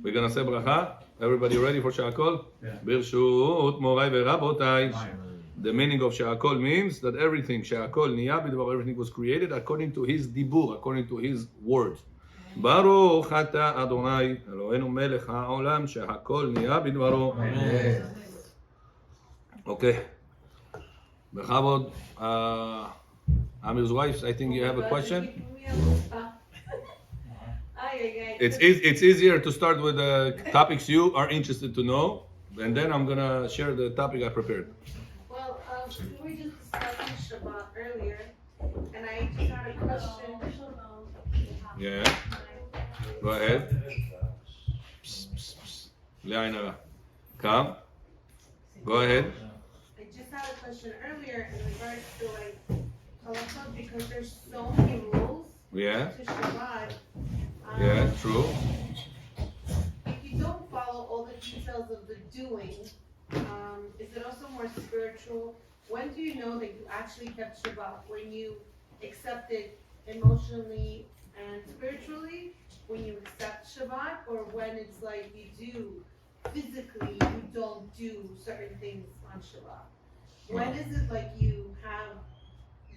We're gonna say bracha. Everybody ready for Sha'akol? Yeah. Birshut Morai ve'Rabotai. The meaning of Sha'akol means that everything, Sha'akol niya b'dvar, everything was created according to his dibur, according to his words. Baruch ata Adonai Eloheinu melech ha'olam shehakol niya b'dvaro. Okay. Bechavod, Amir's wife, I think you have a question? It's easier to start with the topics you are interested to know, and then I'm going to share the topic I prepared. Well, we just discussed Shabbat earlier, and I just had a question. Yeah. Go ahead. Le'ainara. Come. Go ahead. I just had a question earlier in regards to like Halachot, because there's so many rules Yeah. to Shabbat. Yeah, true. If you don't follow all the details of the doing, is it also more spiritual? When do you know that you actually kept Shabbat? When you accept it emotionally and spiritually? When you accept Shabbat? Or when it's like you do physically, you don't do certain things on Shabbat? When is it like you have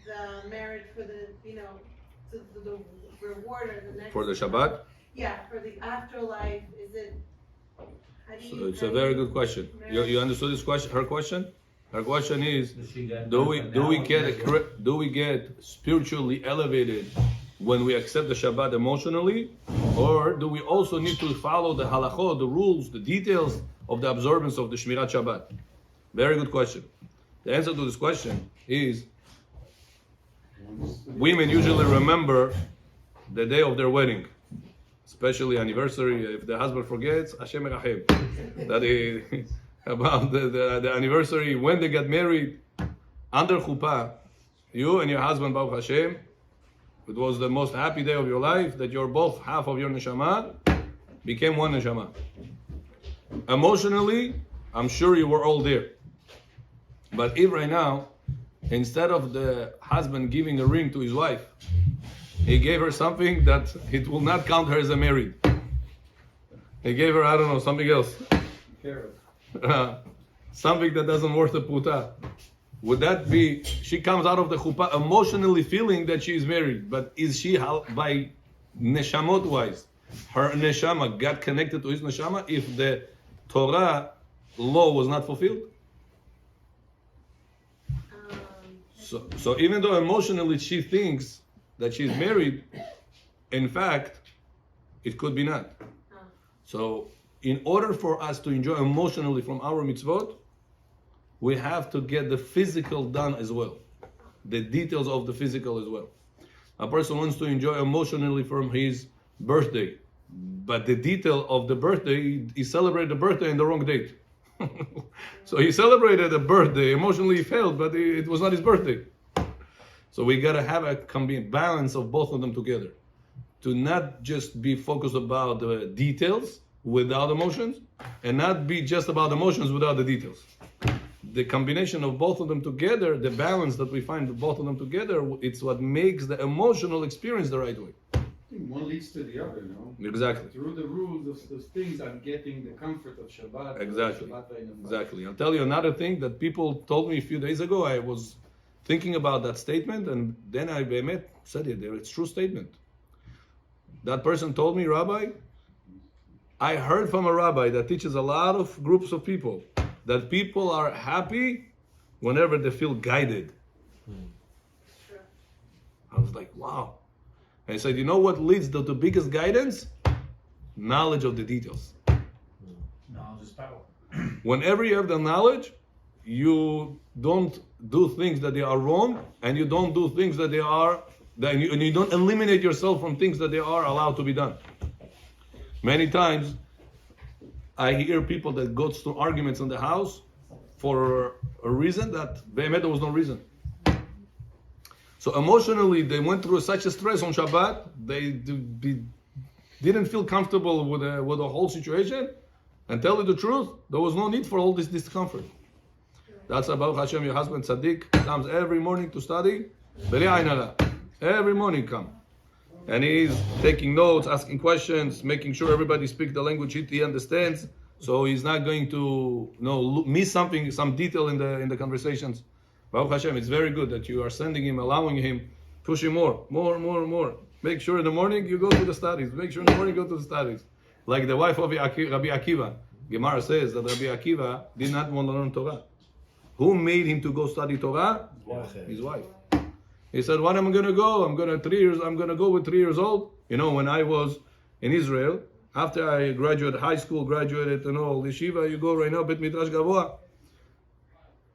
the merit for the, the reward or the next? For the Shabbat? Yeah, for the afterlife, is it? So it's a very good question. You understood this question? Her question? Her question is, do we get spiritually elevated when we accept the Shabbat emotionally, or do we also need to follow the halachot, the rules, the details of the observance of the Shmirat Shabbat? Very good question. The answer to this question is, women usually remember the day of their wedding, especially anniversary. If the husband forgets, Hashem Erachem. That is about the anniversary when they got married under chuppah. You and your husband, Baruch Hashem, it was the most happy day of your life, that you're both half of your neshama became one neshama. Emotionally, I'm sure you were all there. But if right now, instead of the husband giving a ring to his wife, he gave her something that it will not count her as a married. He gave her, I don't know, something else. Something that doesn't worth a puta. Would that be, she comes out of the chuppah emotionally feeling that she is married, but is she, by neshamot wise, her neshama got connected to his neshama if the Torah law was not fulfilled? So even though emotionally she thinks that she's married, in fact, it could be not. So in order for us to enjoy emotionally from our mitzvot, we have to get the physical done as well. The details of the physical as well. A person wants to enjoy emotionally from his birthday, but the detail of the birthday, he celebrated the birthday on the wrong date. So he celebrated a birthday, emotionally he failed, but it was not his birthday. So we gotta have a balance of both of them together. To not just be focused about the details without emotions, and not be just about emotions without the details. The combination of both of them together, the balance that we find both of them together, it's what makes the emotional experience the right way. One leads to the other, no? Exactly. Through the rules of those things, I'm getting the comfort of Shabbat. Exactly. Exactly. I'll tell you another thing that people told me a few days ago. I was thinking about that statement, and then I said it. It's a true statement. That person told me, Rabbi, I heard from a rabbi that teaches a lot of groups of people that people are happy whenever they feel guided. I was like, wow. And I said, you know what leads to the biggest guidance? Knowledge of the details. Knowledge is power. Whenever you have the knowledge, you don't do things that they are wrong, and you don't do things that they are, and you don't eliminate yourself from things that they are allowed to be done. Many times, I hear people that go through arguments in the house for a reason that there was no reason. So emotionally, they went through such a stress on Shabbat, they didn't feel comfortable with the whole situation. And tell you the truth, there was no need for all this discomfort. That's about Hashem, your husband Tzaddik comes every morning to study. Every morning come. And he's taking notes, asking questions, making sure everybody speaks the language he understands. So he's not going to miss something, some detail in the conversations. Baruch Hashem, it's very good that you are sending him, allowing him, pushing more. Make sure in the morning you go to the studies. Make sure in the morning you go to the studies. Like the wife of Rabbi Akiva. Gemara says that Rabbi Akiva did not want to learn Torah. Who made him to go study Torah? His wife. He said, "When am I going to go? I'm going to go with 3 years old." When I was in Israel, after I graduated high school, graduated yeshiva, you go right now, Bet Midrash Gavoa.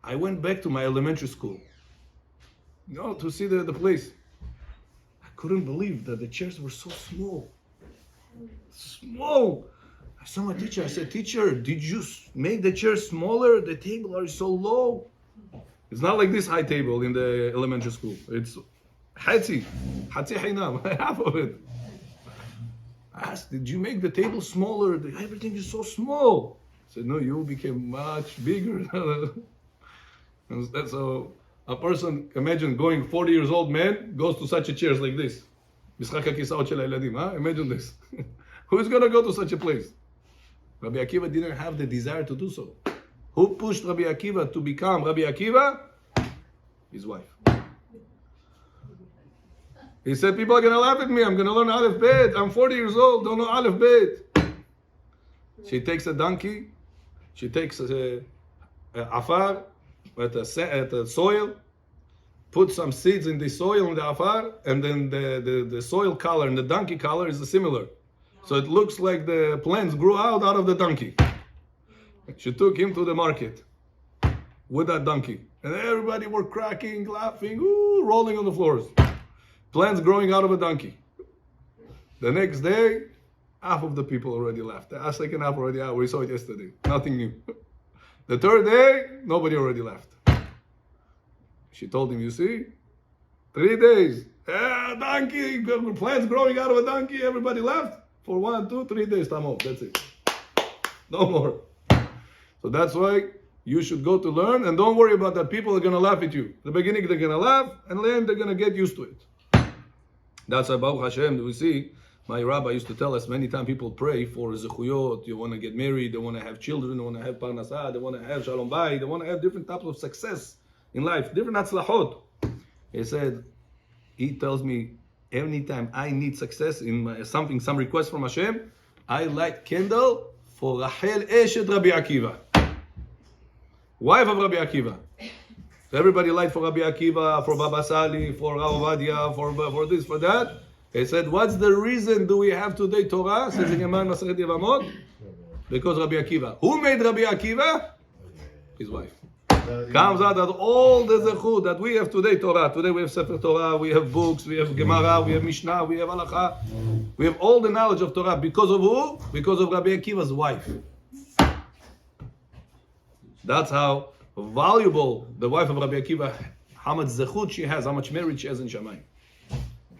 I went back to my elementary school, to see the place. I couldn't believe that the chairs were so small. Small. I saw my teacher. I said, "Teacher, did you make the chairs smaller? The table are so low." It's not like this high table in the elementary school. It's hatzi hainam, half of it. I asked, "Did you make the table smaller? Everything is so small." I said, "No, you became much bigger." And so a person, imagine going 40 years old man, goes to such a chairs like this. משחק הכיסאות של הילדים, huh? Imagine this. Who's going to go to such a place? Rabbi Akiva didn't have the desire to do so. Who pushed Rabbi Akiva to become Rabbi Akiva? His wife. He said, "People are going to laugh at me. I'm going to learn Aleph Bet. I'm 40 years old, don't know Aleph Bet." She takes a donkey. She takes a afar at the soil, puts some seeds in the soil, in the afar, and then the soil color and the donkey color is similar. So it looks like the plants grew out of the donkey. She took him to the market with that donkey. And everybody were cracking, laughing, rolling on the floors. Plants growing out of a donkey. The next day, half of the people already left. The second half already out. We saw it yesterday. Nothing new. The third day, nobody already left. She told him, "You see, 3 days. Donkey, plants growing out of a donkey. Everybody left. For 1, 2, 3 days, time off. That's it. No more." So that's why you should go to learn, and don't worry about that. People are going to laugh at you. In the beginning, they're going to laugh, and then they're going to get used to it. That's why Baruch Hashem, we see, my rabbi used to tell us many times people pray for zechuyot. You want to get married, they want to have children, they want to have parnasah, they want to have shalom bayit, they want to have different types of success in life, different hatzlachot. He tells me, anytime I need success in some request from Hashem, I light candle for Rachel Eshet Rabbi Akiva, wife of Rabbi Akiva. So everybody light for Rabbi Akiva, for Baba Sali, for Rav Ovadia, for this, for that. He said, "What's the reason do we have today Torah?" Says in Gemara Masechet Yevamot, because Rabbi Akiva. Who made Rabbi Akiva? His wife. Comes out that all the zechut that we have today, Torah. Today we have Sefer Torah, we have books, we have Gemara, we have Mishnah, we have Halacha. We have all the knowledge of Torah. Because of who? Because of Rabbi Akiva's wife. That's how valuable the wife of Rabbi Akiva, how much zechut she has, how much merit she has in Shamayim.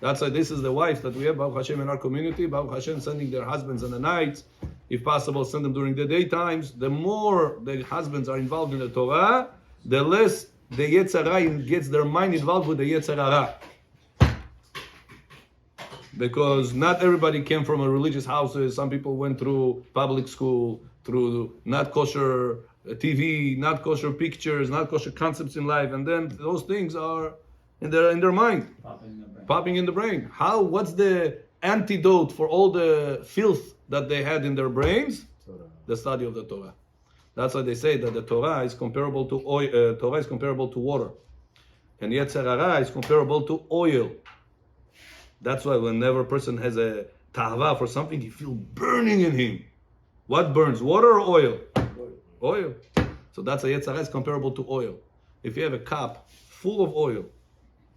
That's why this is the wife that we have, Baruch Hashem, in our community. Baruch Hashem sending their husbands in the nights. If possible, send them during the daytimes. The more the husbands are involved in the Torah, the less the Yetzer Hara gets their mind involved with the Yetzer Hara. Because not everybody came from a religious houses. Some people went through public school, through not kosher TV, not kosher pictures, not kosher concepts in life, and then those things are in their mind, popping in the brain. What's the antidote for all the filth that they had in their brains? Torah. The study of the Torah. That's why they say that the Torah is comparable to oil. Torah is comparable to water, and Yetzer Hara is comparable to oil. That's why whenever a person has a tahava for something, he feels burning in him. What burns, water or oil? Oil. So that's why Yetzer Hara is comparable to oil. If you have a cup full of oil,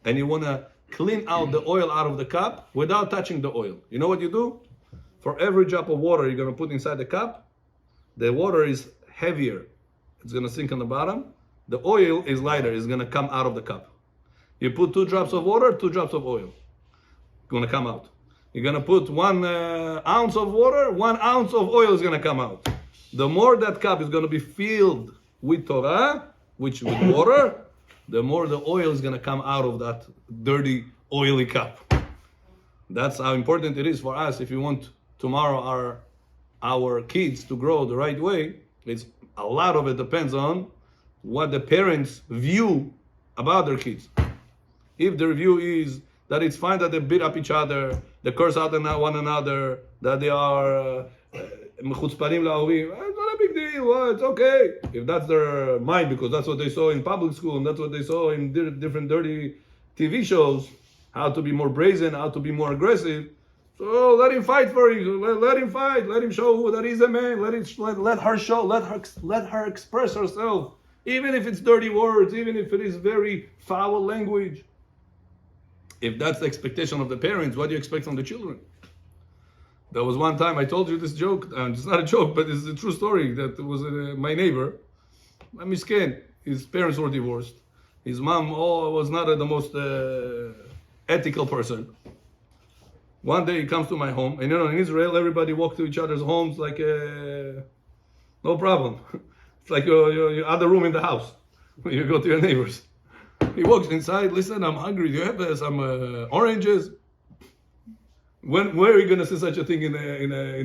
and you want to clean out the oil out of the cup without touching the oil, you know what you do? For every drop of water you're going to put inside the cup, the water is heavier. It's going to sink on the bottom. The oil is lighter. It's going to come out of the cup. You put 2 drops of water, 2 drops of oil. It's going to come out. You're going to put 1 ounce of water, 1 ounce of oil is going to come out. The more that cup is going to be filled with Torah, which with water, the more the oil is going to come out of that dirty, oily cup. That's how important it is for us. If you want tomorrow our kids to grow the right way, it's a lot of it depends on what the parents view about their kids. If their view is that it's fine that they beat up each other, they curse out one another, that they are chutzpanim la'orim, it's not a big deal. Well, it's okay. If that's their mind, because that's what they saw in public school and that's what they saw in different dirty TV shows, how to be more brazen, how to be more aggressive. So let him fight for you. Let him fight. Let him show that he's a man. Let her show. Let her express herself, even if it's dirty words, even if it is very foul language. If that's the expectation of the parents, what do you expect from the children? There was one time I told you this joke. It's not a joke, but it's a true story. That was my neighbor. Miskin. His parents were divorced. His mom was not the most ethical person. One day he comes to my home, and in Israel everybody walks to each other's homes like no problem. It's like your other room in the house when you go to your neighbors. He walks inside. Listen, I'm hungry. Do you have some oranges? Where are you gonna see such a thing in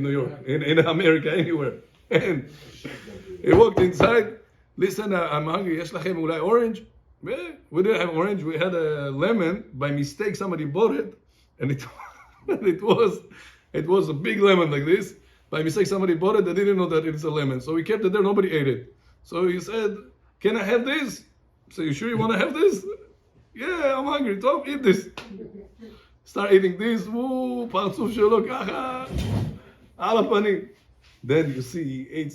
New York, in America, anywhere? And he walked inside. Listen, I'm hungry. Yesh lachem ulai orange? We didn't have orange. We had a lemon. By mistake, somebody bought it, and it was a big lemon like this. By mistake, somebody bought it. They didn't know that it's a lemon, so we kept it there. Nobody ate it. So he said, "Can I have this?" So you sure you want to have this? Yeah, I'm hungry. Don't eat this. Start eating this. Woo, partzuf shelo kacha, ala panim. Then you see he ate.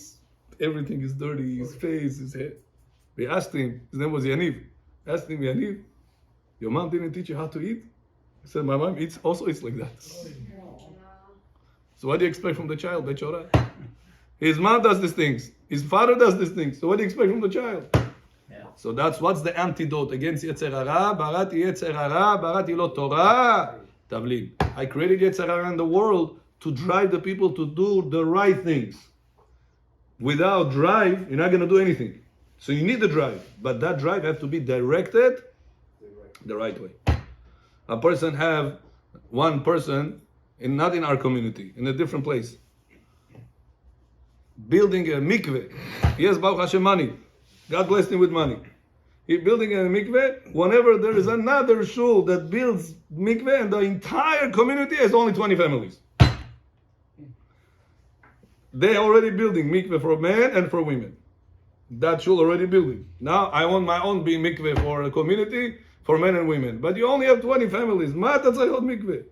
Everything is dirty. His face, his head. We asked him. His name was Yaniv. Asked him, Yaniv, your mom didn't teach you how to eat? He said, my mom eats like that. So what do you expect from the child? Bechora? His mom does these things. His father does these things. So what do you expect from the child? Yeah. So what's the antidote against Yetzer Hara? Barati Yetzer Hara, barati lo Torah, Tavlin. I created Yetzer Hara in the world to drive the people to do the right things. Without drive, you're not going to do anything. So you need the drive, but that drive has to be directed the right way. A person have one person, not in our community, in a different place, building a mikveh. He has Baruch Hashem money. God blessed him with money. He's building a mikveh. Whenever there is another shul that builds mikveh, and the entire community has only 20 families. They already building mikveh for men and for women. That shul already building. Now I want my own big mikveh for a community, for men and women. But you only have 20 families. Mikveh.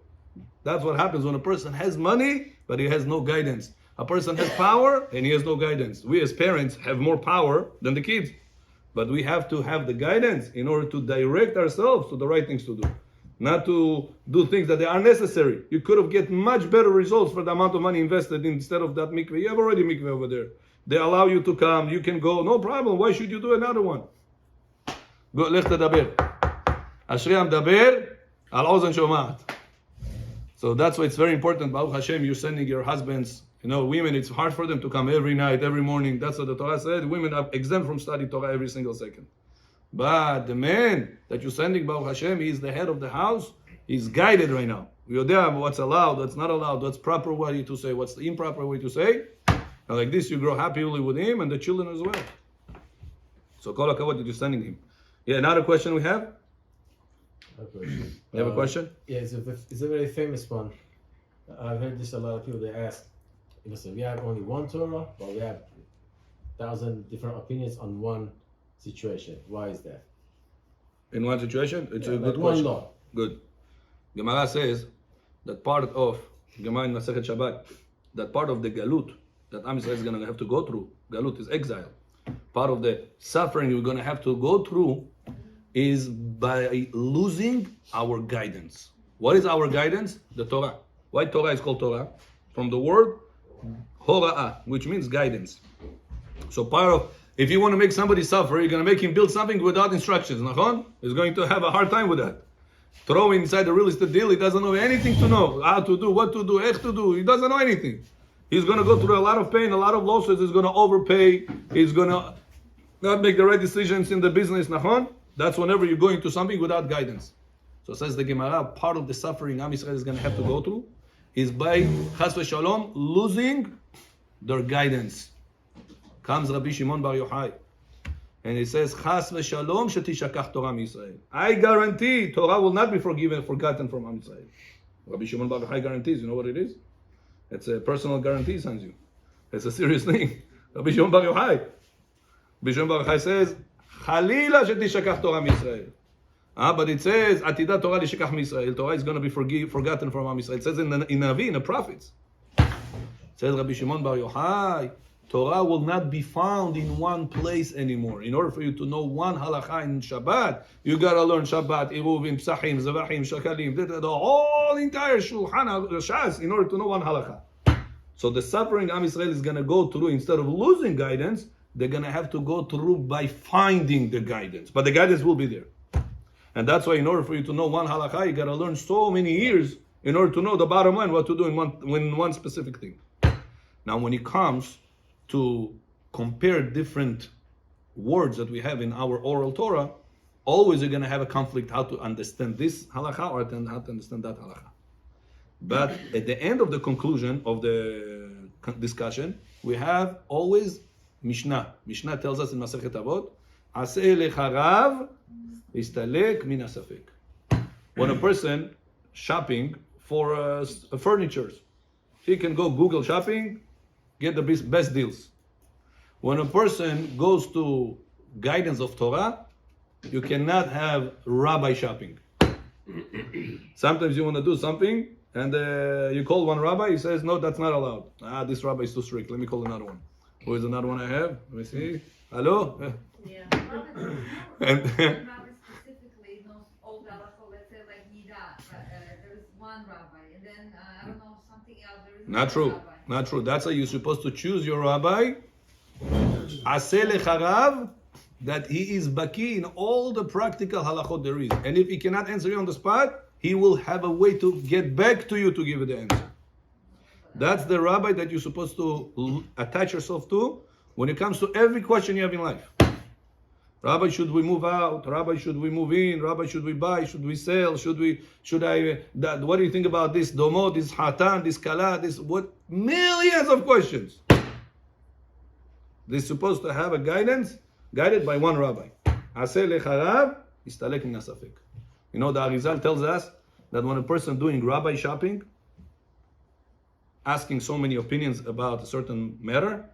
That's what happens when a person has money, but he has no guidance. A person has power and he has no guidance. We as parents have more power than the kids. But we have to have the guidance in order to direct ourselves to the right things to do. Not to do things that they are necessary. You could have get much better results for the amount of money invested instead of that mikveh. You have already mikveh over there. They allow you to come, you can go, no problem. Why should you do another one? Go, לך תדבר. אשרי המדבר על אוזן שומעת. So that's why it's very important, Baruch Hashem, you're sending your husbands, women, it's hard for them to come every night, every morning. That's what the Torah said. Women are exempt from study Torah every single second. But the man that you're sending, Baruch Hashem, he's the head of the house. He's guided right now. We know what's allowed, what's not allowed, what's proper way to say, what's the improper way to say. And like this, you grow happily with him and the children as well. So, kol hakavod that you're sending him. Yeah, another question we have? You have a question? Yeah, it's a very famous one. I've heard this a lot of people. They ask, listen, we have only one Torah, but we have 1,000 different opinions on one situation. Why is that? In one situation? It's a good one question. law. Good. Gemara says that part of Gemara in Masechet Shabbat, that part of the galut that Am Yisrael is going to have to go through, galut is exile. Part of the suffering we're going to have to go through is by losing our guidance. What is our guidance? The Torah. Why Torah is called Torah? From the word hora'ah, which means guidance. So part of, if you want to make somebody suffer, you're going to make him build something without instructions. Nachon? He's going to have a hard time with that. Throw inside the real estate deal, he doesn't know anything to know. How to do, what to do, איך to do. He doesn't know anything. He's going to go through a lot of pain, a lot of losses. He's going to overpay. He's going to not make the right decisions in the business. Nachon? That's whenever you're going to something without guidance. So says the Gemara, part of the suffering Am Yisrael is going to have to go through is by Chas v'Shalom losing their guidance. Comes Rabbi Shimon Bar Yochai, and he says, Chas v'Shalom shetishakach Torah Yisrael. I guarantee Torah will not be forgotten from Am Yisrael. Rabbi Shimon Bar Yochai guarantees. You know what it is? It's a personal guarantee, sends you. It's a serious thing. Rabbi Shimon Bar Yochai. Rabbi Shimon Bar Yochai says, Chalila shetishakach Torah Yisrael. But it says, Atidat Torah lishakach Yisrael. Torah is going to be forgotten from Am Yisrael. It says in Navi, in the prophets. It says Rabbi Shimon Bar Yochai, Torah will not be found in one place anymore. In order for you to know one halacha in Shabbat, you got to learn Shabbat, Iruvim, Psachim, Zavachim, Shakalim, the whole entire Shulchan Shas in order to know one halacha. So the suffering Am Yisrael is going to go through, instead of losing guidance, they're going to have to go through by finding the guidance. But the guidance will be there. And that's why in order for you to know one halakha, you got to learn so many years in order to know the bottom line, what to do in one specific thing. Now when it comes to compare different words that we have in our oral Torah, always you're going to have a conflict how to understand this halakha or how to understand that halakha. But at the end of the conclusion of the discussion, we have always Mishnah. Mishnah tells us in Masechet Avot, Aseh lecha rav istalek min hasafek. When a person shopping for furniture, he can go Google shopping, get the best deals. When a person goes to guidance of Torah, you cannot have rabbi shopping. Sometimes you want to do something and you call one rabbi, he says, no, that's not allowed. This rabbi is too strict. Let me call another one. Who is another one I have? Let me see. Hello? Yeah. And Specifically knows all the halachot, let's say like Nida, there is one rabbi, and then I don't know, something else, there is not true. rabbi. Not true. That's how you're supposed to choose your rabbi. Aseh lecha rav, that he is baki in all the practical halachot there is. And if he cannot answer you on the spot, he will have a way to get back to you to give you the answer. That's the rabbi that you're supposed to attach yourself to when it comes to every question you have in life. Rabbi, should we move out? Rabbi, should we move in? Rabbi, should we buy? Should we sell? What do you think about this domo, this hatan, this kala, this what? Millions of questions. They're supposed to have a guidance, guided by one rabbi. Aseh lecha rav, istalek min hasafek. You know, the Arizal tells us that when a person doing rabbi shopping, asking so many opinions about a certain matter,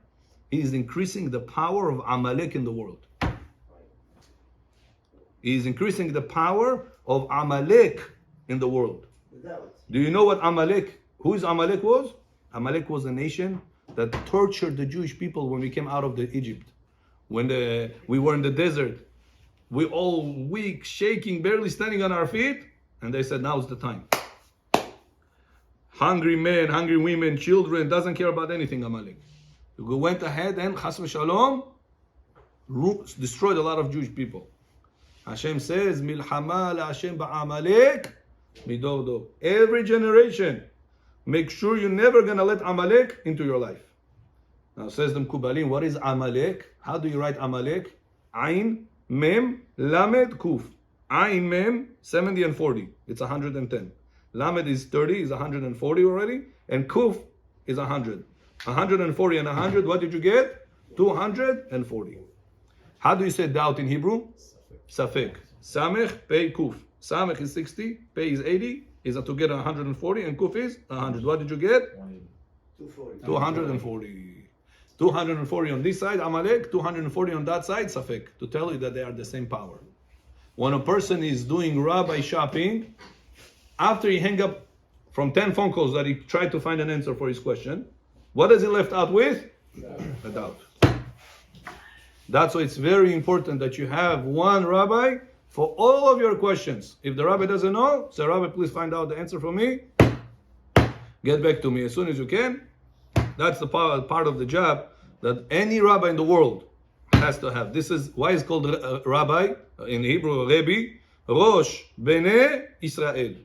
he is increasing the power of Amalek in the world. He is increasing the power of Amalek in the world. Do you know what Amalek, whose Amalek was? Amalek was a nation that tortured the Jewish people when we came out of Egypt. When we were in the desert, we all weak, shaking, barely standing on our feet, and they said, now's the time. Hungry men, hungry women, children, doesn't care about anything, Amalek. We went ahead and, Chas v'Shalom, destroyed a lot of Jewish people. Hashem says, Milchama la'Hashem ba'Amalek midor dor. Every generation, make sure you're never going to let Amalek into your life. Now says the Mekubalim, what is Amalek? How do you write Amalek? Ain, Mem, Lamed, Kuf. Ain, Mem, 70 and 40. It's 110. Lamed is 30, is 140 already. And Kuf is 100. 140 and 100, what did you get? 240. How do you say doubt in Hebrew? Safek. Samech, Pei, Kuf. Samech is 60, Pei is 80, is to get 140, and Kuf is 100. What did you get? 240. 240 on this side, Amalek, 240 on that side, Safek, to tell you that they are the same power. When a person is doing rabbi shopping, after he hang up from 10 phone calls that he tried to find an answer for his question, what is he left out with? A doubt. That's why it's very important that you have one rabbi for all of your questions. If the rabbi doesn't know, say, Rabbi, please find out the answer for me. Get back to me as soon as you can. That's the part of the job that any rabbi in the world has to have. This is why it's called rabbi, in Hebrew, Rebbe, Rosh Bnei Israel.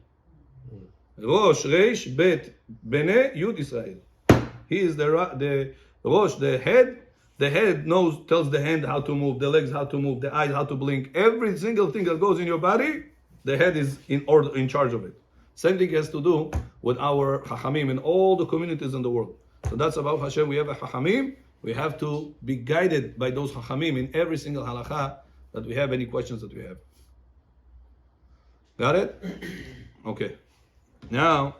Rosh, Reish, Bet, Bnei, Yud, Israel. He is the Rosh, the head. The head tells the hand how to move, the legs how to move, the eyes how to blink. Every single thing that goes in your body, the head is in charge of it. Same thing has to do with our Chachamim in all the communities in the world. So that's about Hashem. We have a Chachamim. We have to be guided by those Chachamim in every single halacha that we have, any questions that we have. Got it? Okay. Now,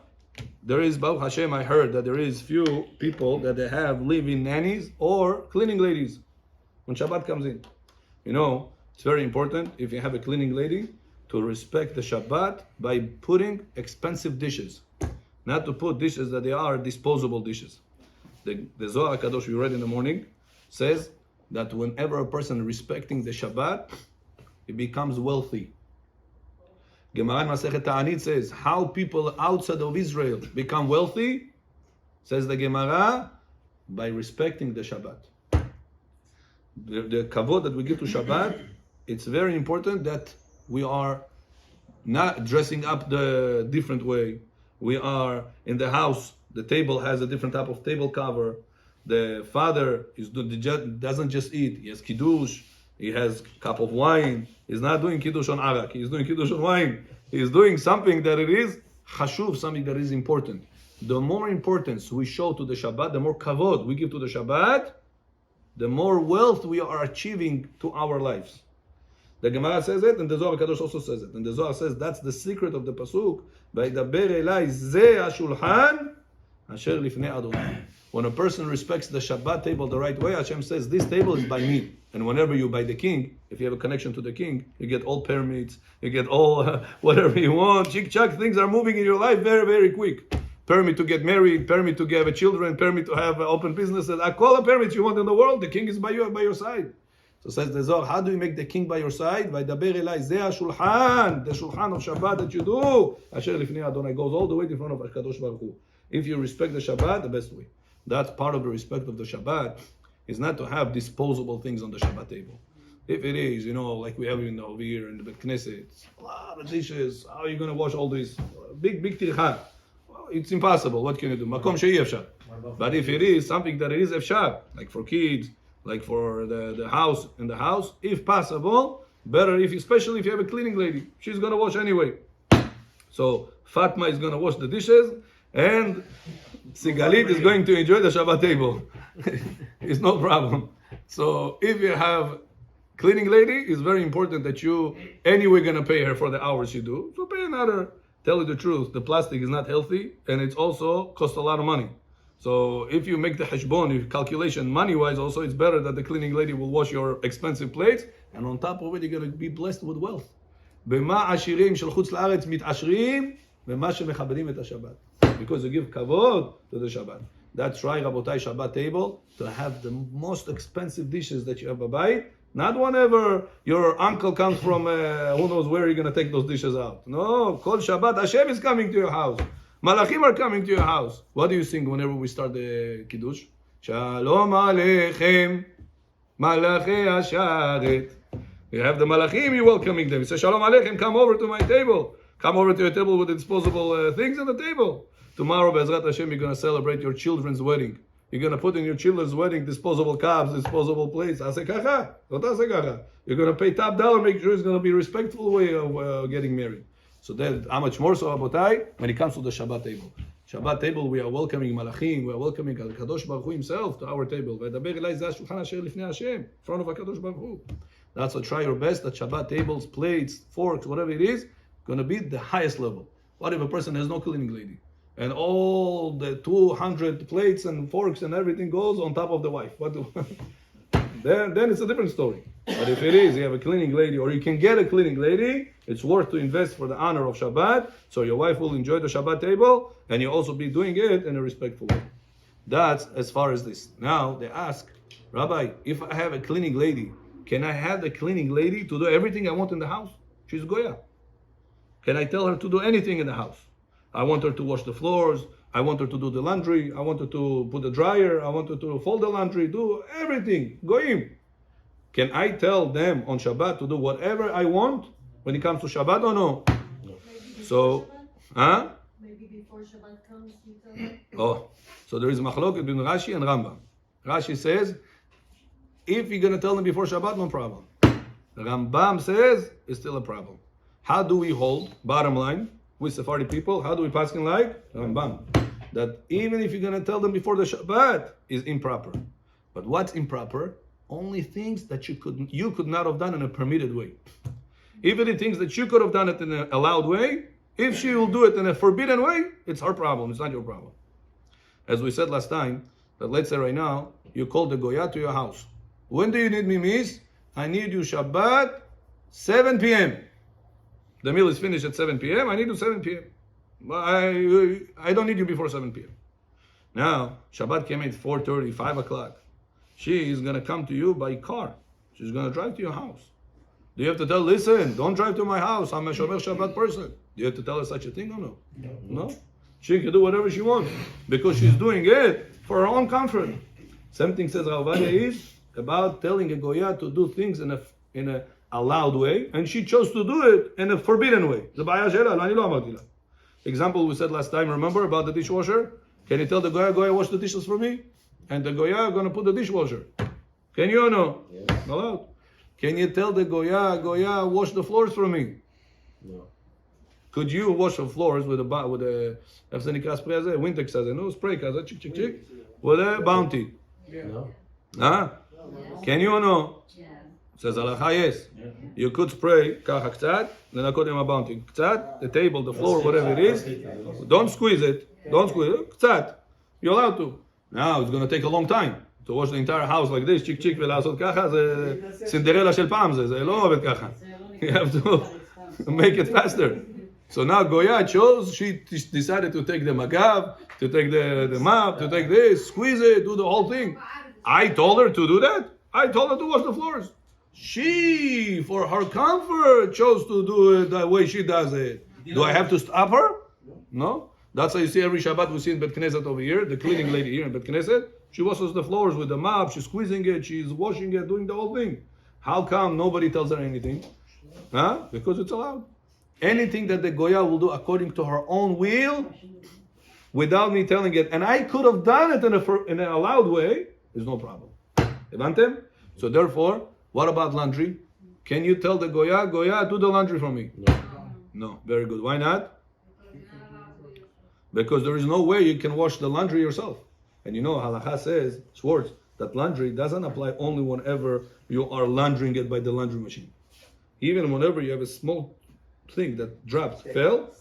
there is, Baruch Hashem, I heard that there is few people that they have live-in nannies or cleaning ladies when Shabbat comes in. You know, it's very important if you have a cleaning lady to respect the Shabbat by putting expensive dishes. Not to put dishes that they are disposable dishes. The Zohar HaKadosh we read in the morning says that whenever a person respecting the Shabbat, he becomes wealthy. Gemara in Masechet Ta'anit says, how people outside of Israel become wealthy? Says the Gemara, by respecting the Shabbat. The kavod that we give to Shabbat, it's very important that we are not dressing up the different way. We are in the house, the table has a different type of table cover. The father doesn't just eat, he has kiddush, he has a cup of wine. He's not doing kiddush on arak, he's doing kiddush on wine. He's doing something that it is chashuv, something that is important. The more importance we show to the Shabbat, the more kavod we give to the Shabbat, the more wealth we are achieving to our lives. The Gemara says it, and the Zohar HaKadosh also says it. And the Zohar says that's the secret of the pasuk. Vaydaber elai ze hashulchan asher lifnei Adonai. When a person respects the Shabbat table the right way, Hashem says, this table is by me. And whenever you buy the king, if you have a connection to the king, you get all permits, you get all whatever you want. Chick-chack, things are moving in your life very, very quick. Permit to get married, permit to have children, permit to have open businesses. All the permits you want in the world, the king is by your side. So says the Zohar, how do you make the king by your side? Vaydaber elai ze hashulchan, the shulchan of Shabbat that you do. Asher lifnei Adonai goes all the way in front of HaKadosh Baruch Hu. If you respect the Shabbat, the best way. That's part of the respect of the Shabbat, is not to have disposable things on the Shabbat table. If it is, like we have over here in the Knesset, a lot of dishes, how are you going to wash all these? Big tircha. Well, it's impossible. What can you do? Makom she'i efshar. But if it is something that it is efshar, like for kids, like for the house, in the house, if possible, better especially if you have a cleaning lady. She's going to wash anyway. So Fatma is going to wash the dishes, and Sigalit is going to enjoy the Shabbat table. It's no problem. So if you have cleaning lady, it's very important that you anyway going to pay her for the hours you do. So pay another. Tell you the truth, the plastic is not healthy, and it's also costs a lot of money. So if you make the hashbon, your calculation money-wise, also it's better that the cleaning lady will wash your expensive plates, and on top of it, you're going to be blessed with wealth. במה עשירים של חוץ לארץ מתעשרים, במה שמכבדים את השבת. Because you give kavod to the Shabbat. That's right, Rabotai, Shabbat table, to have the most expensive dishes that you have a bite. Not whenever your uncle comes from who knows where you're going to take those dishes out. No, Kol Shabbat, Hashem is coming to your house. Malachim are coming to your house. What do you sing whenever we start the Kiddush? Shalom Aleichem, Malachi Asharet. You have the Malachim, you're welcoming them. You say, Shalom Aleichem, come over to my table. Come over to your table with the disposable things on the table. Tomorrow, Be'ezrat Hashem, you're going to celebrate your children's wedding. You're going to put in your children's wedding disposable cups, disposable plates. You're going to pay top dollar, make sure it's going to be a respectful way of getting married. So then, how much more so, Abotai, when it comes to the Shabbat table. Shabbat table, we are welcoming Malachim, we are welcoming HaKadosh Baruch Hu himself to our table. In front of HaKadosh Baruch Hu. That's what try your best, that Shabbat tables, plates, forks, whatever it is, going to be the highest level. What if a person has no cleaning lady? And all the 200 plates and forks and everything goes on top of the wife. Then it's a different story. But if it is, you have a cleaning lady, or you can get a cleaning lady, it's worth to invest for the honor of Shabbat, so your wife will enjoy the Shabbat table, and you'll also be doing it in a respectful way. That's as far as this. Now, they ask, Rabbi, if I have a cleaning lady, can I have the cleaning lady to do everything I want in the house? She's Goya. Can I tell her to do anything in the house? I want her to wash the floors. I want her to do the laundry. I want her to put the dryer. I want her to fold the laundry. Do everything. Goyim. Can I tell them on Shabbat to do whatever I want when it comes to Shabbat or no? So, huh? Maybe before Shabbat comes, you tell them. Oh, so there is a machloket between Rashi and Rambam. Rashi says, if you're going to tell them before Shabbat, no problem. The Rambam says, it's still a problem. How do we hold? Bottom line, with Sephardi people, how do we paskin like Rambam? That even if you're gonna tell them before the Shabbat is improper. But what's improper? Only things that you could not have done in a permitted way. Even the things that you could have done it in an allowed way, if she will do it in a forbidden way, it's her problem. It's not your problem. As we said last time, that let's say right now you call the Goya to your house. When do you need me, miss? I need you Shabbat 7 p.m. The meal is finished at 7 p.m. I need you 7 p.m. I don't need you before 7 p.m. Now, Shabbat came at 4:30, 5 o'clock. She is going to come to you by car. She's going to drive to your house. Do you have to tell, listen, don't drive to my house. I'm a Shomer Shabbat person. Do you have to tell her such a thing or no? No. She can do whatever she wants because she's doing it for her own comfort. Same thing says Ravadia is about telling a Goya to do things in a allowed way, and she chose to do it in a forbidden way. Example we said last time, remember about the dishwasher? Can you tell the Goya, wash the dishes for me? And the Goya going to put the dishwasher. Can you or no? Yes. Allowed. Can you tell the Goya, wash the floors for me? No. Could you wash the floors with a winter כזה, no spray כזה, chick chick chick, with a bounty? No. Huh? Can you or no? Yeah. Says halacha yes. You could spray ככה קצת, לנקות עם הבאונטי. קצת, the table, the floor, whatever it is. Don't squeeze it. Don't squeeze it. קצת. You're allowed to. Now it's going to take a long time to wash the entire house like this, chick chick ולעשות ככה, זה סינדרלה של פעם, זה לא עובד ככה. You have to make it faster. So now Goya chose, she decided to take the magav, to take the mop, to take this, squeeze it, do the whole thing. I told her to do that. I told her to wash the floors. She, for her comfort, chose to do it the way she does it. Do I have to stop her? No. That's how you see every Shabbat we see in Bet Knesset over here, the cleaning lady here in Bet Knesset. She washes the floors with the mop, she's squeezing it, she's washing it, doing the whole thing. How come nobody tells her anything? Huh? Because it's allowed. Anything that the Goya will do according to her own will, without me telling it, and I could have done it in an allowed way, there's no problem. Evantem? So therefore, what about laundry? Can you tell the Goya, do the laundry for me? No. No. Very good. Why not? Because there is no way you can wash the laundry yourself. And you know, halacha says, Schwartz, that laundry doesn't apply only whenever you are laundering it by the laundry machine. Even whenever you have a small thing that dropped,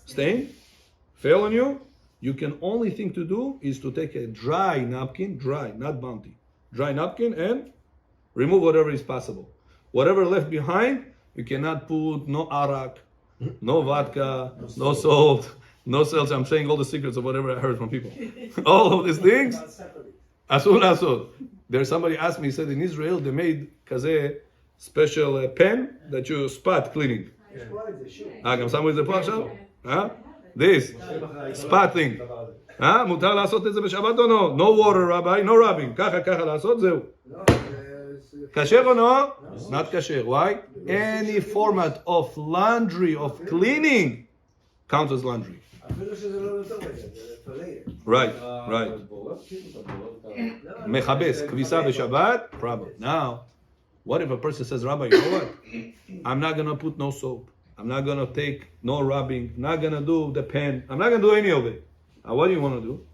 stain, fell on you, you can only thing to do is to take a dry napkin, dry, not bounty, dry napkin and remove whatever is possible. Whatever left behind, you cannot put no arak, no vodka, no salt, no seltzer. I'm saying all the secrets of whatever I heard from people. All of these things, asur. There's somebody asked me, he said in Israel they made kazeh special pen that you spot cleaning. גם שמו את זה פה עכשיו? This, spot thing. מותר לעשות את זה בשבת או לא? No water, rabbi, no rubbing. ככה לעשות, זהו. כשר או לא? Not כשר. Why? Any format of laundry, of cleaning, counts as laundry. Right. מכבס, כביסה בשבת, problem. Now, what if a person says, Rabbi, you know what? I'm not going to put no soap. I'm not going to take no rubbing. I'm not going to do the pen. I'm not going to do any of it. What do you want to do?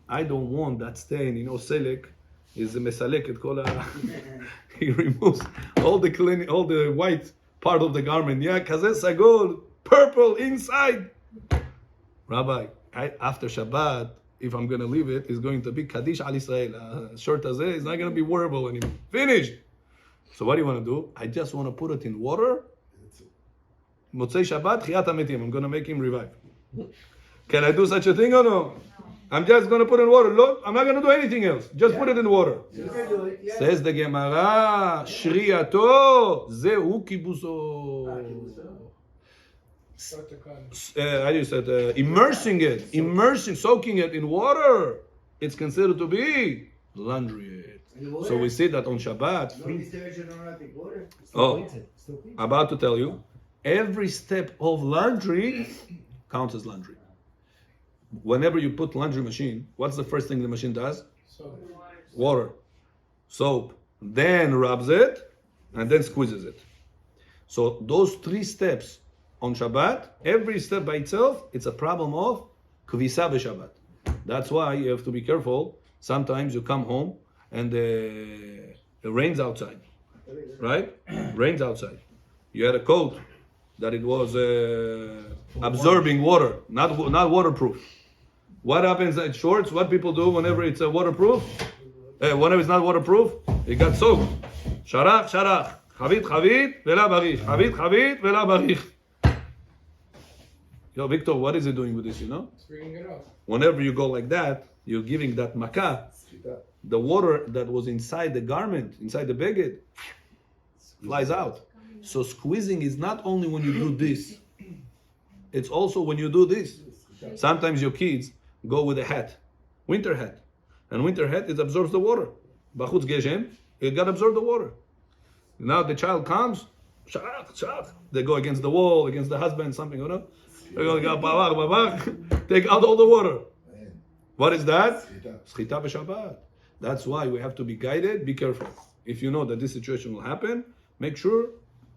I don't want that stain. You know, selek is a mesalek. He removes all the clean, all the white part of the garment. Yeah, kazeh sagol, purple inside. Rabbi, after Shabbat, if I'm going to leave it, it's going to be Kaddish al Israel. Short azeh is not going to be wearable anymore. Finished. So what do you want to do? I just want to put it in water. Motzei Shabbat, Chiyat HaMetim. I'm going to make him revive. Can I do such a thing or no? I'm just going to put it in water. Look, I'm not going to do anything else. Just put it in water. Says the Gemara, Shriyato, Zehu Kibuso. How do you say it? Immersing, soaking it in water. It's considered to be laundry. So we see that on Shabbat. About to tell you, every step of laundry counts as laundry. Whenever you put laundry machine, what's the first thing the machine does? Water, soap, then rubs it, and then squeezes it. So those three steps on Shabbat, every step by itself, it's a problem of kvisa b'Shabbat. That's why you have to be careful. Sometimes you come home and it rains outside, right? Rains outside. You had a coat that it was absorbing water, not waterproof. What happens at shorts? What people do whenever it's waterproof? Whenever it's not waterproof, it got soaked. Sharach, sharach. Chavit, chavit, vela barich. Chavit, chavit, vela barich. Yo, Victor, what is it doing with this, you know? It's bringing it up. Whenever you go like that, you're giving that makkah. The water that was inside the garment, inside the beged, flies out. So squeezing is not only when you do this, it's also when you do this. Sometimes your kids go with a hat, winter hat. And winter hat, it absorbs the water. Bachutz geshem, it got absorbed the water. Now the child comes, shach, shach. They go against the wall, against the husband, something, you know? They go, babach, babach, take out all the water. What is that? Schita b'Shabbat. That's why we have to be guided, be careful. If you know that this situation will happen, make sure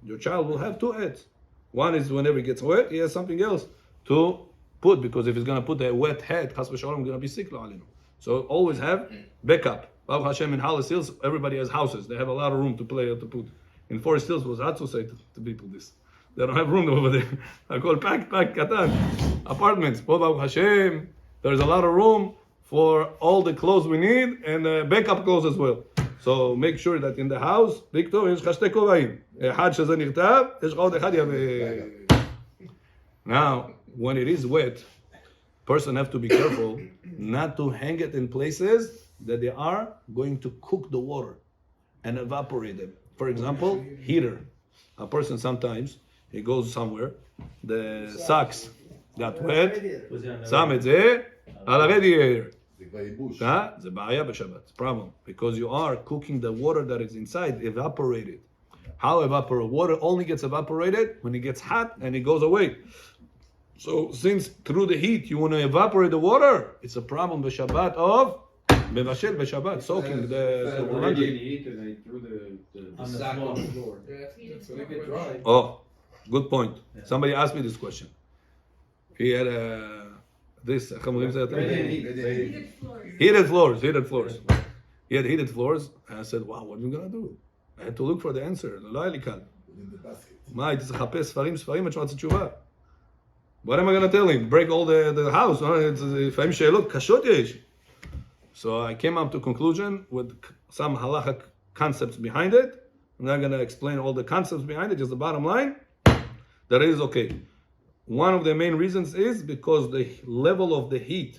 your child will have two heads. One is whenever he gets wet, he has something else to put, because if he's going to put a wet head, chas v'shalom, going to be sick. So always have backup. Baruch Hashem, in Halles Hills, everybody has houses. They have a lot of room to play or to put. In Forest Hills, was hard to say to people this. They don't have room over there. I call pack, katan. Apartments. Baruch Hashem, there's a lot of room for all the clothes we need and backup clothes as well. So make sure that in the house, Victor, יש לך שתי כובעים. אחד שזה נכתב, יש לך עוד אחד יבוא. Now, when it is wet, person have to be careful not to hang it in places that they are going to cook the water and evaporate them. For example, heater. A person sometimes, he goes somewhere, the socks got wet, שם את זה על הרדיאטור. זה בעיה בשבת. It's a problem because you are cooking the water that is inside evaporated. How evaporate? Water only gets evaporated when it gets hot and it goes away. So since through the heat you want to evaporate the water, it's a problem b'Shabbat of מבשל b'Shabbat, soaking the laundry. Heat and they threw the sack on the floor. So they get dry. Oh, good point. Somebody asked me this question. He had this. איך אומרים זה? Heated floors. He had heated floors, and I said, "Wow, what are we gonna do?" I had to look for the answer. לא היה לי קל. מה, הייתי צריך לחפש ספרים עד שמצאתי תשובה. What am I gonna tell him? Break all the house? לפעמים שאלות קשות יש. So I came up to a conclusion with some halachic concepts behind it. I'm not gonna explain all the concepts behind it. Just the bottom line, that it is okay. One of the main reasons is because the level of the heat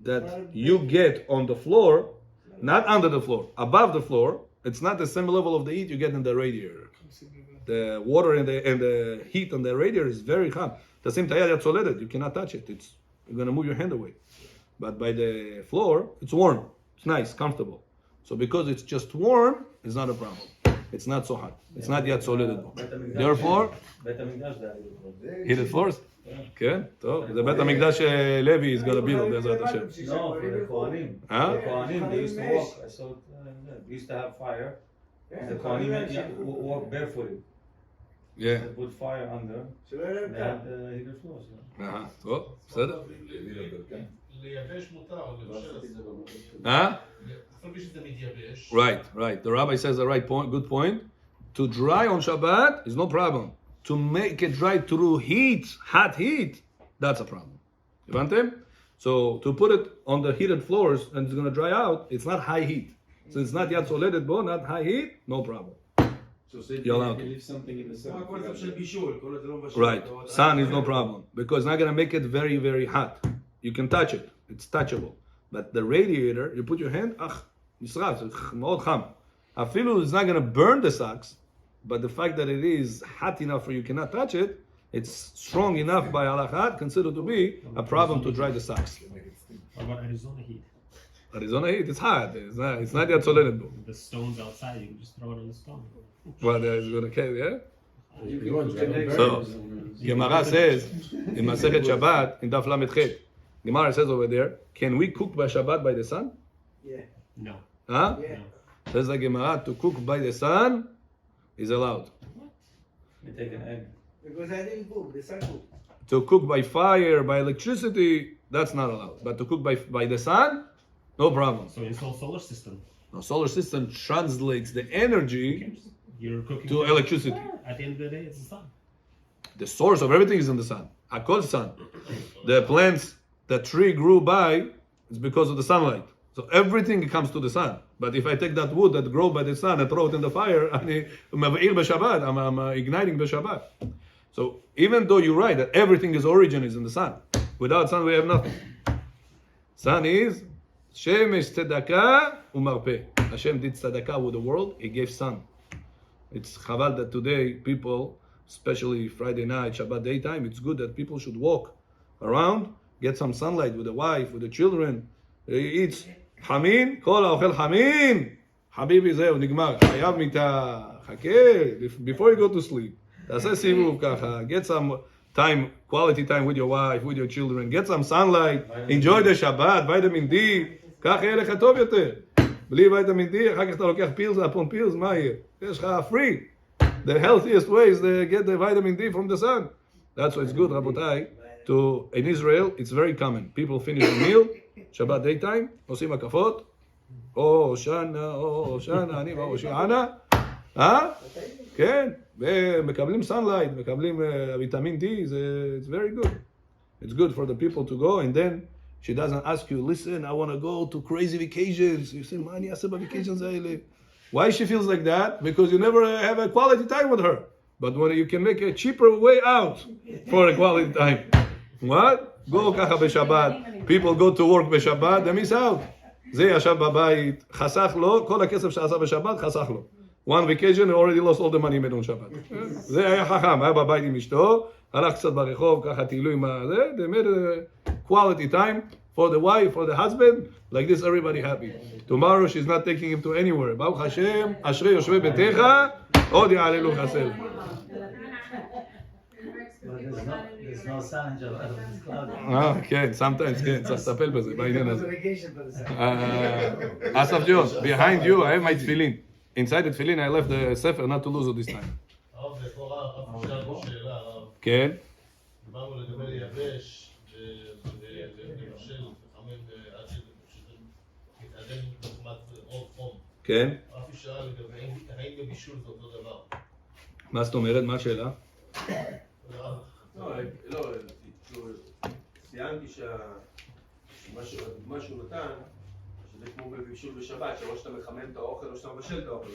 that you get on the floor, not under the floor, above the floor, it's not the same level of the heat you get in the radiator. The water and the heat on the radiator is very hot. The same tayar yatzoledet, you cannot touch it. You're gonna move your hand away. But by the floor, it's warm. It's nice, comfortable. So because it's just warm, it's not a problem. It's not so hot. It's not yet solid. Therefore, heated floors? כן, טוב, זה בית המקדש לוי is gonna build בעזרת השם. No, for the Kohanim. Huh? The Kohanim, they used to walk. I saw they used to have fire. The Kohanim walk barefooted. Yeah. They put fire under. And they had heated floors. טוב, בסדר. לייבש מותר, לבשל. אף על פי שזה מתייבש. Right. The rabbi says the right point, good point. To dry on Shabbat is no problem. To make it dry through heat, hot heat, that's a problem. הבנתם? So to put it on the heated floors and it's going to dry out, it's not high heat. So it's not yet solid, but not high heat, no problem. So say You're you allowed. can leave something in the sun. Right. Sun is no problem because it's not going to make it very, very hot. You can touch it. It's touchable. But the radiator, you put your hand, נשרף, זה מאוד חם. אפילו it's not going to burn the socks, but the fact that it is hot enough for you cannot touch it, it's strong enough by halachat, considered to be a problem to dry the socks. What about Arizona heat? Arizona heat, it's hot. It's not yet solid. The stones outside, you can just throw it on the stone. But it's going to kill, yeah? You can cook an egg. So, Gemara says, in Masechet Shabbat, in Daf Lamed Chet, Gemara says over there, can we cook by Shabbat by the sun? No. Huh? No. Says the Gemara, to cook by the sun is allowed. You take an egg. Because I didn't cook, the sun cooked. To cook by fire, by electricity, that's not allowed. But to cook by the sun, no problem. So install solar system. The solar system translates the energy You're cooking to electricity. At the end of the day, it's the sun. The source of everything is in the sun. Akol sun. The plants, the tree grew by, it's because of the sunlight. So everything comes to the sun. But if I take that wood that grew by the sun and throw it in the fire, I'm igniting b'Shabbat. So even though you're right that everything is origin is in the sun, without sun we have nothing. Sun is Shemesh tzedakah umarpeh. Hashem did tzedakah with the world. He gave sun. It's chaval that today people, especially Friday night, Shabbat daytime, it's good that people should walk around, get some sunlight with the wife, with the children. He eats חמין, כל האוכל חמין. חביבי זהו, נגמר. חייב מיטה. חכה, before you go to sleep. תעשה סיבוב ככה. Get some time, quality time with your wife, with your children. Get some sunlight. Enjoy the Shabbat, vitamin D. כך יהיה לך טוב יותר. בלי ויטמין D, אחר כך אתה לוקח פילס, upon pills, מה יהיה? יש לך free. The healthiest way is to get the vitamin D from the sun. That's why it's good, רבותיי. In Israel, it's very common. People finish a meal, Shabbat daytime, עושים הקפות, או שנה, אני ואו שענה, כן, ומקבלים sunlight, מקבלים ויטמין D, it's very good. It's good for the people to go, and then she doesn't ask you, listen, I want to go to crazy vacations. You say, מה אני אעשה בvacations האלה? Why she feels like that? Because you never have a quality time with her. But when you can make a cheaper way out for a quality time. What? Go ככה בשבת. People go to work בשבת, they miss out. זה ישב בבית, חסך לו, כל הכסף שעשה בשבת, חסך לו. One vacation, he already lost all the money made on שבת. זה היה חכם, היה בבית עם אשתו, הלך קצת ברחוב, ככה טיילו עם זה, they made a quality time for the wife, for the husband, like this everybody happy. Tomorrow she's not taking him to anywhere. ברוך השם, אשרי יושבי ביתך, עוד יעללו חסר. There's no sun in Shabbat, it's cloudy. כן, sometimes, כן, צריך לטפל בזה, בעניין הזה. אסף ג'ון, behind you, I have my tefillin. Inside the tefillin, I left the sefer not to lose it this time. הרב, לכאורה, הרב שאלנו שאלה, הרב. כן? דיברנו לגבי לייבש, ולבשל, לחמם עד שזה מתעדן בחומת אור חום. כן? הרב שאל לגבי, האם בבישול זה אותו דבר? מה זאת אומרת? מה השאלה? לא, ציינתי שהדוגמה שהוא נתן, שזה כמו בבישול בשבת, שאו שאתה מחמם את האוכל או שאתה מבשל את האוכל.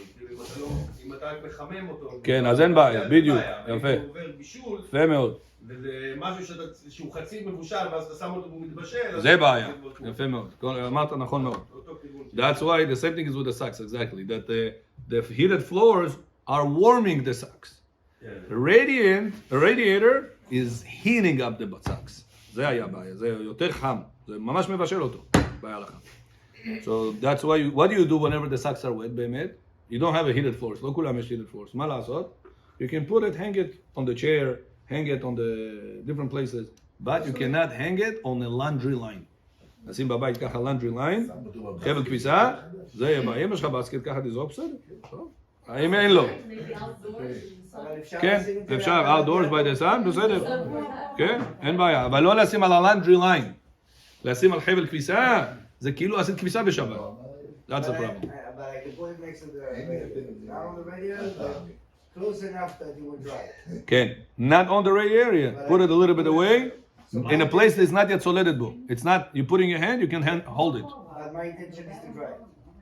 אם אתה רק מחמם אותו... כן, אז אין בעיה, בדיוק, יפה. אם הוא עובר בישול, יפה מאוד. וזה משהו שהוא חצי מבושל, ואז אתה שם אותו והוא מתבשל... זה בעיה, יפה מאוד. אמרת נכון מאוד. That's why the same thing is with the socks, exactly. That the heated floors are warming the socks. The radiator is heating up the socks. זה היה בעיה, זה יותר חם. זה ממש מבשל אותו, בעיה לך. So that's why, what do you do whenever the socks are wet, באמת? You don't have a heated floors, לא כולם יש heated floors. מה לעשות? You can put it, hang it on the chair, hang it on the different places, but you cannot hang it on a laundry line. נשים בבית ככה laundry line, חבל כביסה, זה יהיה בעיה. אם יש לך בסקט ככה תזרוק, בסדר. האם אין לו? כן, אפשר, outdoors by the sun, בסדר. כן, אין בעיה. אבל לא לשים על ה-laundry line. לשים על חבל כביסה, זה כאילו עשית כביסה בשבת. That's the problem. But I can put it next to not on the radiator, but close enough that you will dry. כן, not on the right area. Put it a little bit away, in a place that's not yet solidable. It's not, you put in your hand, you can hold it. But my intention is to dry.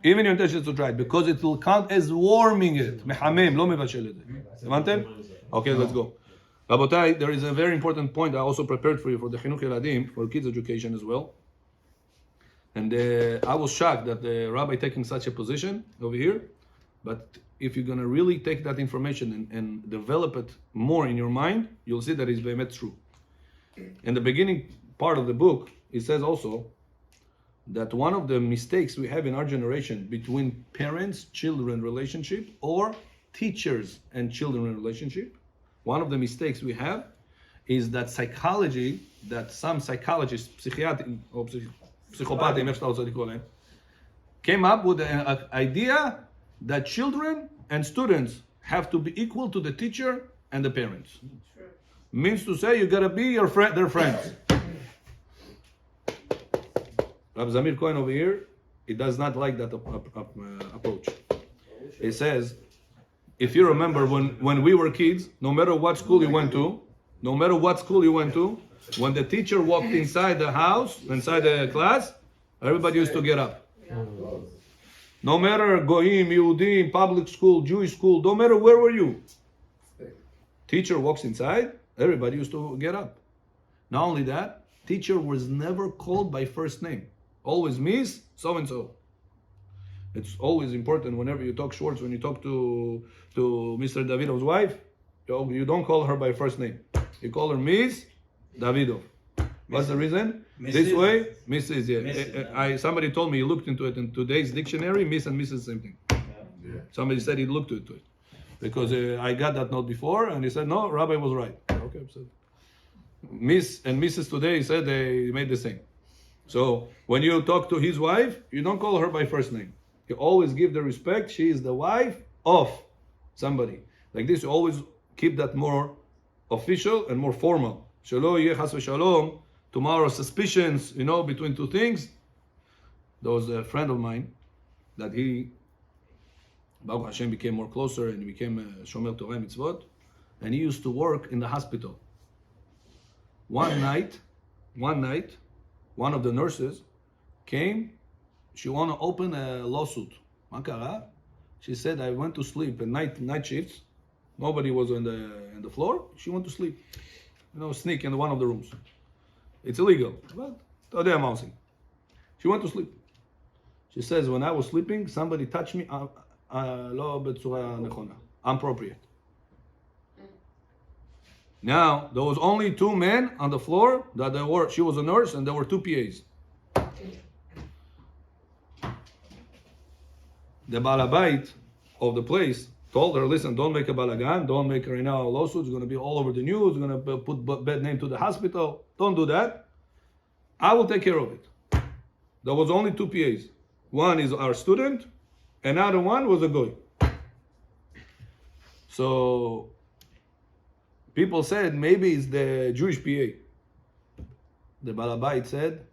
Even your intention is to try it, because it will count as warming it. מחמם, לא מבשל את זה. הבנתם? Okay, let's go. רבותיי, there is a very important point I also prepared for you for the Chinuch Yeladim, for kids education as well. And I was shocked that the rabbi taking such a position over here. But if you're going to really take that information and develop it more in your mind, you'll see that it's באמת true. In the beginning part of the book, it says also that one of the mistakes we have in our generation between parents-children relationship or teachers and children relationship, one of the mistakes we have is that psychology, that some psychologists, psychiatrists, or psychopathy, איך שאתה רוצה לקרוא להם, came up with an idea that children and students have to be equal to the teacher and the parents. means to say you gotta be your friend, their friends. Rabbi Zamir Cohen over here, he does not like that approach. He says, if you remember when we were kids, no matter what school you went to, when the teacher walked inside the house, inside the class, everybody used to get up. No matter Goyim, Yehudim, public school, Jewish school, no matter where were you. Teacher walks inside, everybody used to get up. Not only that, teacher was never called by first name. Always Miss so-and-so. It's always important whenever you talk Schwartz, when you talk to Mr. Davidov's wife, you don't call her by first name. You call her Miss Davidov. What's the reason? Mrs. This way, Mrs. Yeah. Mrs. Somebody told me he looked into it in today's dictionary. Miss and Mrs. same thing. Yeah. Somebody said he looked into it because I got that note before, and he said no, Rabbi was right. Okay, so Miss and Mrs. today he said they made the same. So when you talk to his wife, you don't call her by first name. You always give the respect. She is the wife of somebody. Like this, you always keep that more official and more formal. Shelo yeh chas v'shalom. Tomorrow suspicions, between two things. There was a friend of mine that Baruch Hashem, became more closer and he became a Shomer Torah Mitzvot, and he used to work in the hospital. One night, one of the nurses came. She wanted to open a lawsuit. Makara. She said, I went to sleep at night shifts. Nobody was on the floor. She went to sleep. Sneak in one of the rooms. It's illegal. But today I'm announcing. She went to sleep. She says, when I was sleeping, somebody touched me לא בצורה נכונה. Inappropriate. Now, there was only two men on the floor. She was a nurse and there were two PAs. The balabait of the place told her, listen, don't make a balagan, don't make right now a lawsuit, it's going to be all over the news, it's going to put bad name to the hospital, don't do that. I will take care of it. There was only two PAs. One is our student, another one was a goy. So people said maybe it's the Jewish PA. The balabait said,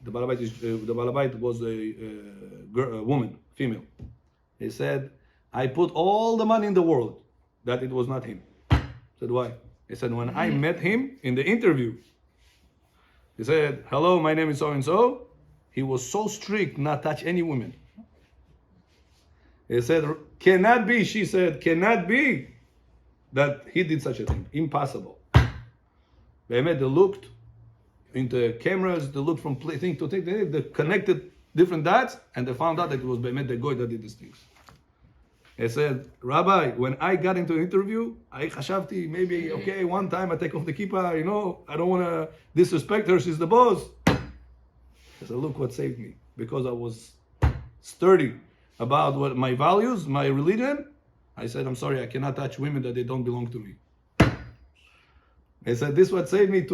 the balabait was a woman, female. He said, I put all the money in the world that it was not him. I said, why? He said, when I met him in the interview, he said, hello, my name is so-and-so. He was so strict, not touch any women. He said, cannot be, she said, cannot be that he did such a thing. Impossible. They looked into cameras, they looked from thing to thing, they connected different dots, and they found out that it was Be'emet the Goy that did these things. He said, Rabbi, when I got into the interview, I chashavti, maybe, okay, one time I take off the kippah, I don't want to disrespect her, she's the boss. I said, look what saved me. Because I was sturdy about what my values, my religion, I said, I'm sorry, I cannot touch women that they don't belong to me. He said, this is what saved me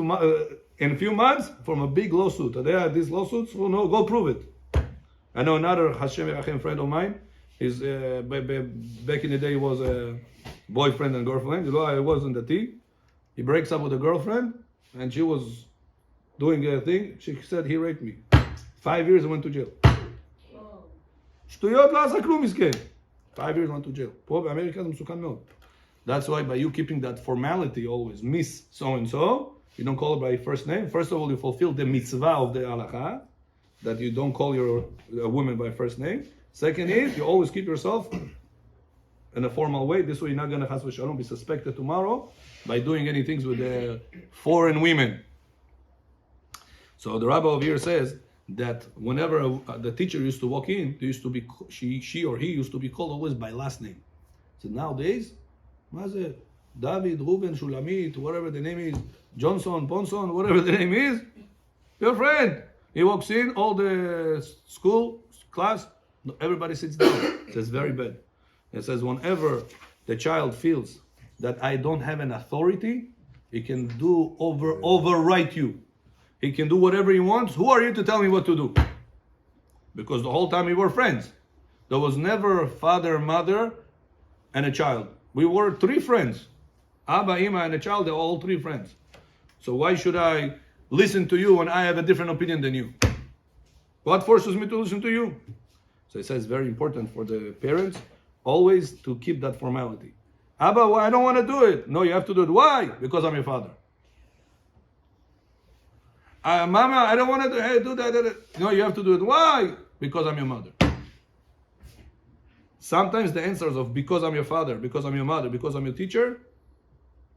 in a few months from a big lawsuit. There are these lawsuits, well, no, go prove it. I know another Hashem Yerachem friend of mine. He's back in the day, he was a boyfriend and girlfriend. I was in the tea. He breaks up with a girlfriend, and she was doing a thing. She said he raped me. 5 years, I went to jail. שטויות, לא עשה כלום, מסכן. 5 years went to jail. פה באמריקה זה מסוכן מאוד. That's why by you keeping that formality always, Miss so-and-so, you don't call her by first name. First of all, you fulfill the mitzvah of the halacha, that you don't call a woman by first name. Second is, you always keep yourself in a formal way. This way you're not going to chas v'shalom be suspected tomorrow by doing any things with the foreign women. So the rabbi over here says that whenever the teacher used to walk in, there used to be she or he used to be called always by last name. So nowadays, David, Ruben, Shulamit, whatever the name is, Johnson, Bonson, whatever the name is, your friend. He walks in, all the school, class, everybody sits down. It says very bad. It says whenever the child feels that I don't have an authority, he can do overwrite you. He can do whatever he wants. Who are you to tell me what to do? Because the whole time we were friends. There was never a father, mother, and a child. We were 3 friends. Abba, Ima, and a child, they're all three friends. So why should I listen to you when I have a different opinion than you? What forces me to listen to you? So it says very important for the parents always to keep that formality. Abba, well, I don't want to do it. No, you have to do it. Why? Because I'm your father. Mama, I don't want to do that. No, you have to do it. Why? Because I'm your mother. Sometimes the answers of because I'm your father, because I'm your mother, because I'm your teacher,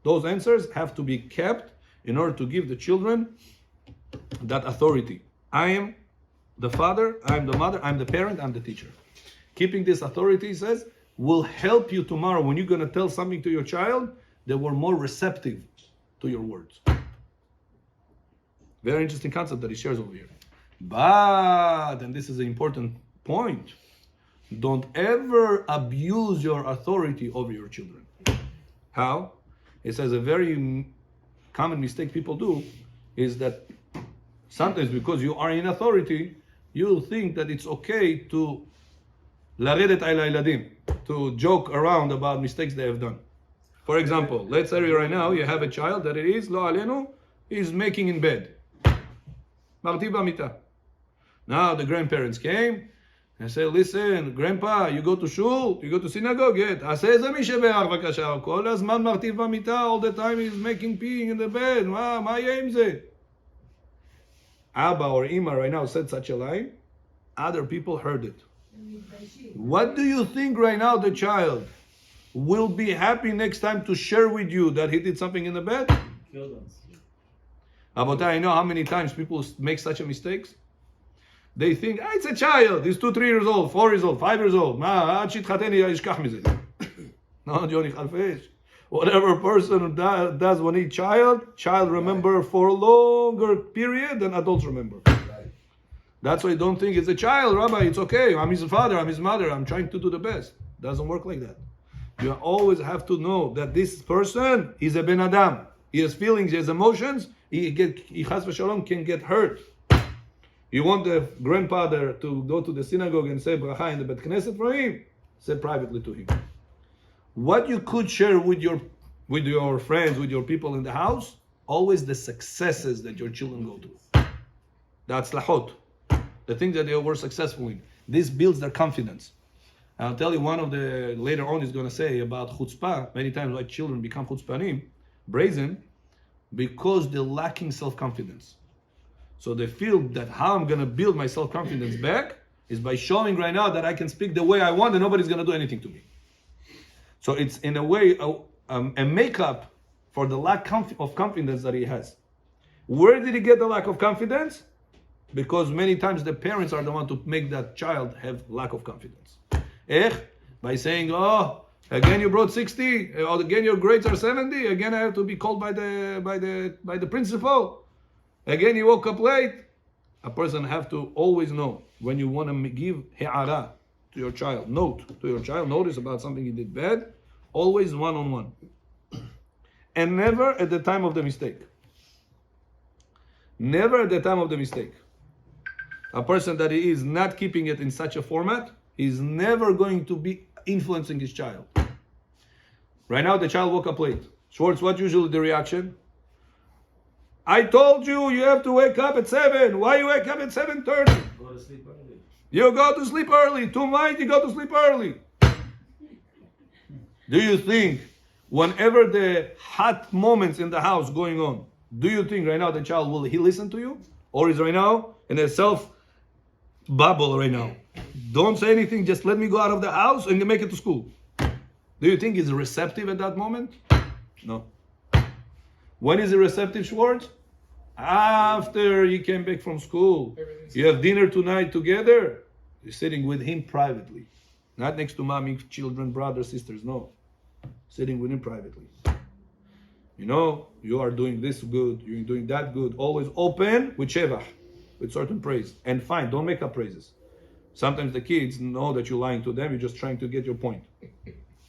those answers have to be kept in order to give the children that authority. I am the father, I am the mother, I'm the parent, I'm the teacher. Keeping this authority, he says, will help you tomorrow when you're going to tell something to your child, they were more receptive to your words. Very interesting concept that he shares over here. But, and this is an important point, don't ever abuse your authority over your children. How? It says a very common mistake people do is that sometimes because you are in authority, you think that it's okay to laredet al Yeladim, to joke around about mistakes they have done. For example, let's say right now you have a child that it is, lo alenu, is making in bed. Marti b'mita. Now the grandparents came and said, listen, grandpa, you go to shul, you go to synagogue, all the time he's making peeing in the bed. מה יהיה עם זה? Abba or Ima right now said such a line, other people heard it. What do you think right now the child will be happy next time to share with you that he did something in the bed? Abotai, you know how many times people make such a mistakes? They think, it's a child, he's 2, 3 years old, 4 years old, 5 years old. No, Johnny Khalfesh. Whatever person does when he's child remember for a longer period than adults remember. That's why don't think it's a child, Rabbi, it's okay. I'm his father, I'm his mother, I'm trying to do the best. Doesn't work like that. You always have to know that this person is a Ben Adam. He has feelings, he has emotions, he chas v'shalom can get hurt. You want the grandfather to go to the synagogue and say bracha in the Bet Knesset for him? Say privately to him. What you could share with your friends, with your people in the house, always the successes that your children go through. That's Halachot. The things that they were successful in. This builds their confidence. I'll tell you one of the, later on is going to say about chutzpah, many times why children become chutzpanim, brazen, because they're lacking self-confidence. So they feel that how I'm going to build my self-confidence back is by showing right now that I can speak the way I want and nobody's going to do anything to me. So it's in a way a makeup for the lack of confidence that he has. Where did he get the lack of confidence? Because many times the parents are the one to make that child have lack of confidence. By saying, oh, again you brought 60, or again your grades are 70, again I have to be called by the principal. Again, you woke up late. A person have to always know when you want to give he'ara to your child, notice about something he did bad, always one-on-one. And never at the time of the mistake. Never at the time of the mistake. A person that is not keeping it in such a format is never going to be influencing his child. Right now, the child woke up late. Schwartz, what usually the reaction? I told you have to wake up at 7. Why you wake up at 7:30? Go to sleep early. You go to sleep early. Tonight you go to sleep early. Do you think whenever the hot moments in the house going on, do you think right now the child will he listen to you? Or is right now in a self bubble right now? Don't say anything, just let me go out of the house and make it to school. Do you think he's receptive at that moment? No. When is he receptive, Schwartz? After he came back from school. You have dinner tonight together. You're sitting with him privately. Not next to mommy, children, brothers, sisters. No. Sitting with him privately. You know, you are doing this good. You're doing that good. Always open with shevach, with certain praise. And fine, don't make up praises. Sometimes the kids know that you're lying to them. You're just trying to get your point.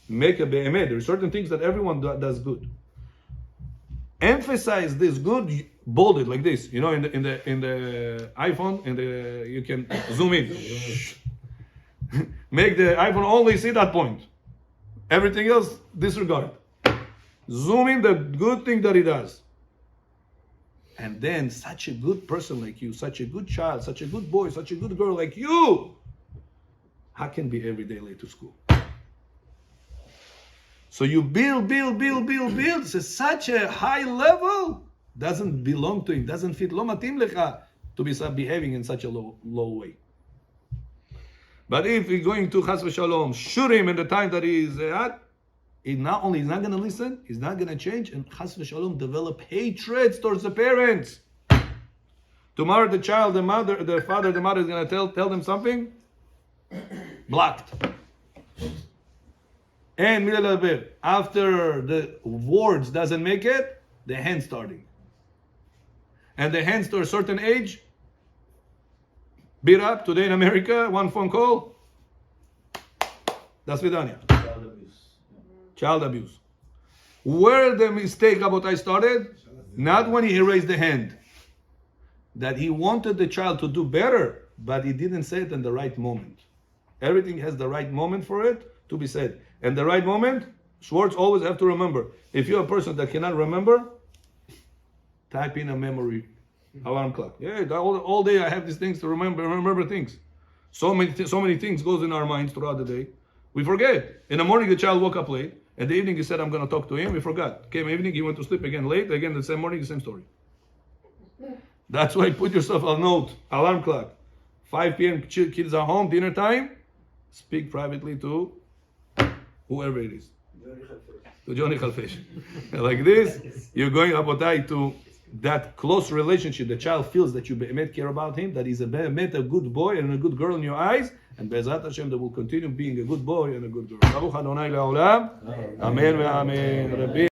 Make a be'emet. There are certain things that everyone does good. Emphasize this good, bold it like this. You know, in the iPhone, you can zoom in. Make the iPhone only see that point. Everything else, disregard. Zoom in the good thing that he does. And then such a good person like you, such a good child, such a good boy, such a good girl like you, how can be every day late to school? So you build. It's such a high level. Doesn't belong to him. Doesn't fit. Lo matim lecha to be behaving in such a low way. But if you're going to chas v'shalom, shoot him in the time that he is at, he's not going to listen, he's not going to change, and chas v'shalom develop hatred towards the parents. Tomorrow the child, the mother, the father, the mother is going to tell them something, blocked. And after the words doesn't make it, the hand starting. And the hands to a certain age, beat up. Today in America, one phone call, das vidanya. Child abuse. Where the mistake Rabotai started? Not when he raised the hand. That he wanted the child to do better, but he didn't say it in the right moment. Everything has the right moment for it to be said. And the right moment, Schwartz always have to remember. If you're a person that cannot remember, type in a memory alarm clock. Yeah, all day I have these things to remember things. So many things goes in our minds throughout the day. We forget. In the morning, the child woke up late. In the evening, he said, I'm going to talk to him. We forgot. Came evening, he went to sleep again late. Again, the same morning, the same story. That's why put yourself a note, alarm clock. 5 p.m., kids are home, dinner time. Speak privately to whoever it is. To Johnny Khalfish. Like this, you're going, Rabotai, to that close relationship. The child feels that you care about him, that he's a good boy and a good girl in your eyes, and Be'ezrat Hashem, that will continue being a good boy and a good girl. Baruch Adonai Le'olam. Amen ve'amen.